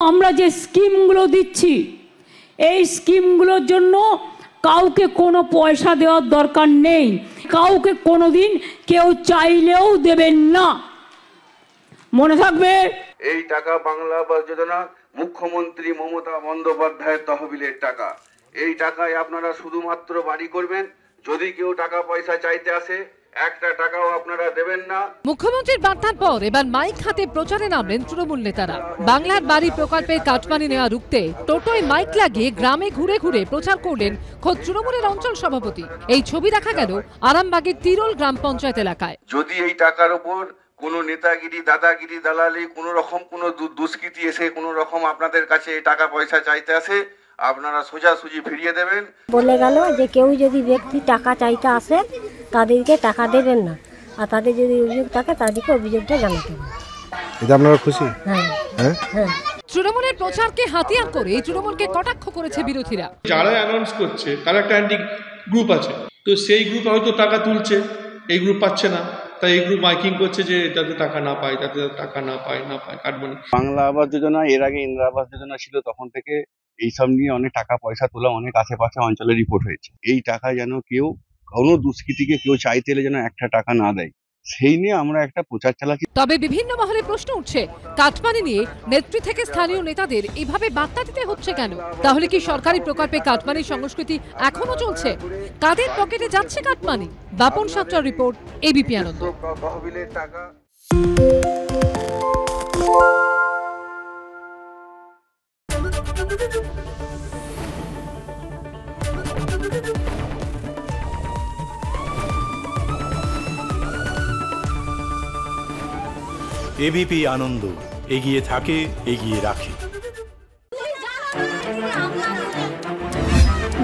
আমরা যে স্কিমগুলো দিচ্ছি এই স্কিমগুলোর জন্য কাউকে কোনো পয়সা দেওয়ার দরকার নেই, কাউকে কোনোদিন কেউ চাইলেও দেবেন না, মনে থাকবে। এই টাকা বাংলা আবাস যোজনা মুখ্যমন্ত্রী মমতা বন্দ্যোপাধ্যায়ের তহবিলের টাকা। এই টাকায় আপনারা শুধুমাত্র বাড়ি করবেন। যদি কেউ টাকা পয়সা চাইতে আসে একটা টাকাও আপনারা দেবেন না। মুখ্যমন্ত্রীর বার্তার পর এবার মাইক হাতে প্রচারে নামলেন তৃণমূল নেতারা। বাংলার বাড়ি প্রকল্পের কাটমানি নেওয়া রুখতে টোটোয় মাইক লাগিয়ে গ্রামে ঘুরে ঘুরে প্রচার করলেন খোদ তৃণমূলের অঞ্চল সভাপতি। এই ছবি দেখা গেল আরামবাগের তিরোল গ্রাম পঞ্চায়েত এলাকায়। যদি এই টাকার উপর কোনো নেতাগিরি, দাদাগিরি, দালালি, কোনো রকম কোনো দুষ্কৃতি এসে কোনো রকম আপনাদের কাছে টাকা পয়সা চাইতে আসে, আপনারা সোজাসুজি ফিরিয়ে দেবেন। বলে গেল যে কেউ যদি ব্যক্তি টাকা চাইতে আসে তাদেরকে টাকা দেবেন না, আর তাদের যদি অভিযোগ থাকে তাদেরকে অভিযোগটা জানাতে হবে। এটা আপনারা খুশি? হ্যাঁ হ্যাঁ। তৃণমূলের প্রচারকে হাতিয়ার করে তৃণমূলকে কটাক্ষ করেছে বিরোধীরা। যারা অ্যানাউন্স করছে তার একটা অ্যান্টি গ্রুপ আছে, তো সেই গ্রুপ হয়তো টাকা তুলছে, এই গ্রুপ পাচ্ছে না, তাই এই গ্রুপ মাইকিং করছে যে যাতে টাকা না পায়, যাতে টাকা না পায় কাটবে না। বাংলা আবাস যোজনা, এর আগে ইন্দিরা আবাস যোজনা ছিল, তখন থেকে এইসব নিয়ে অনেক টাকা পয়সা তোলা অনেক আশেপাশে অঞ্চলে রিপোর্ট হয়েছে। এই টাকা যেন কেউ কোনো দুষ্কৃতীকে কেউ চাইতে এলে যেন একটা টাকা না দেয়, সেই নিয়ে আমরা একটা প্রচার চালাচ্ছি। তবে বিভিন্ন মহলে প্রশ্ন উঠছে, কাটমানি নিয়ে নেত্রী থেকে স্থানীয় নেতাদের এভাবে বার্তা দিতে হচ্ছে কেন? তাহলে কি সরকারি প্রকল্পে কাটমানির সংস্কৃতি এখনো চলছে? কাদের পকেটে যাচ্ছে কাটমানি? বাপন সাত্রার রিপোর্ট, এবিপি আনন্দ। তহবিলের টাকা এবিপি আনন্দ, এগিয়ে থাকে, এগিয়ে রাখে।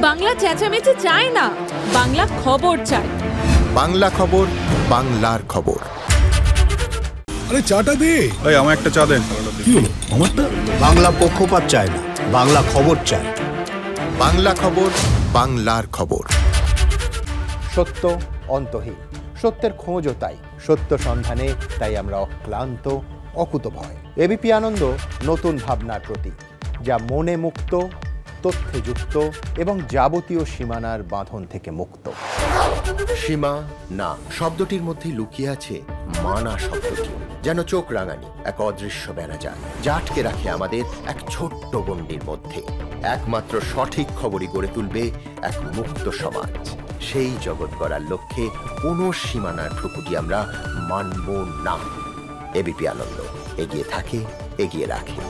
বাংলা চেঁচামেচি চায় না, বাংলা খবর চায়। বাংলা খবর, বাংলার খবর। আরে চাটা দে। এই আমার একটা চা দেন। কি হলো আমারটা? বাংলা পক্ষপাত চায় না, বাংলা খবর চায়। বাংলা খবর, বাংলার খবর। সত্য অন্তহীন, সত্যের খোঁজও তাই, সত্য সন্ধানে তাই আমরা অক্লান্ত, অকুতভয়। এবিপি আনন্দ নতুন ভাবনার প্রতীক, যা মনে মুক্ত, তথ্যে যুক্ত এবং যাবতীয় সীমানার বাঁধন থেকে মুক্ত। সীমা না শব্দটির মধ্যে লুকিয়ে আছে মানা শব্দটি, যেন চোখ রাঙানি এক অদৃশ্য ব্যানাজার, যা আটকে রাখে আমাদের এক ছোট্ট গণ্ডির মধ্যে। একমাত্র সঠিক খবরই গড়ে তুলবে এক মুক্ত সমাজ। সেই জগৎ গড়ার লক্ষ্যে কোনো সীমানার ঠুকুটি আমরা মানব না। এবিপি আনন্দ, এগিয়ে থাকে, এগিয়ে রাখে।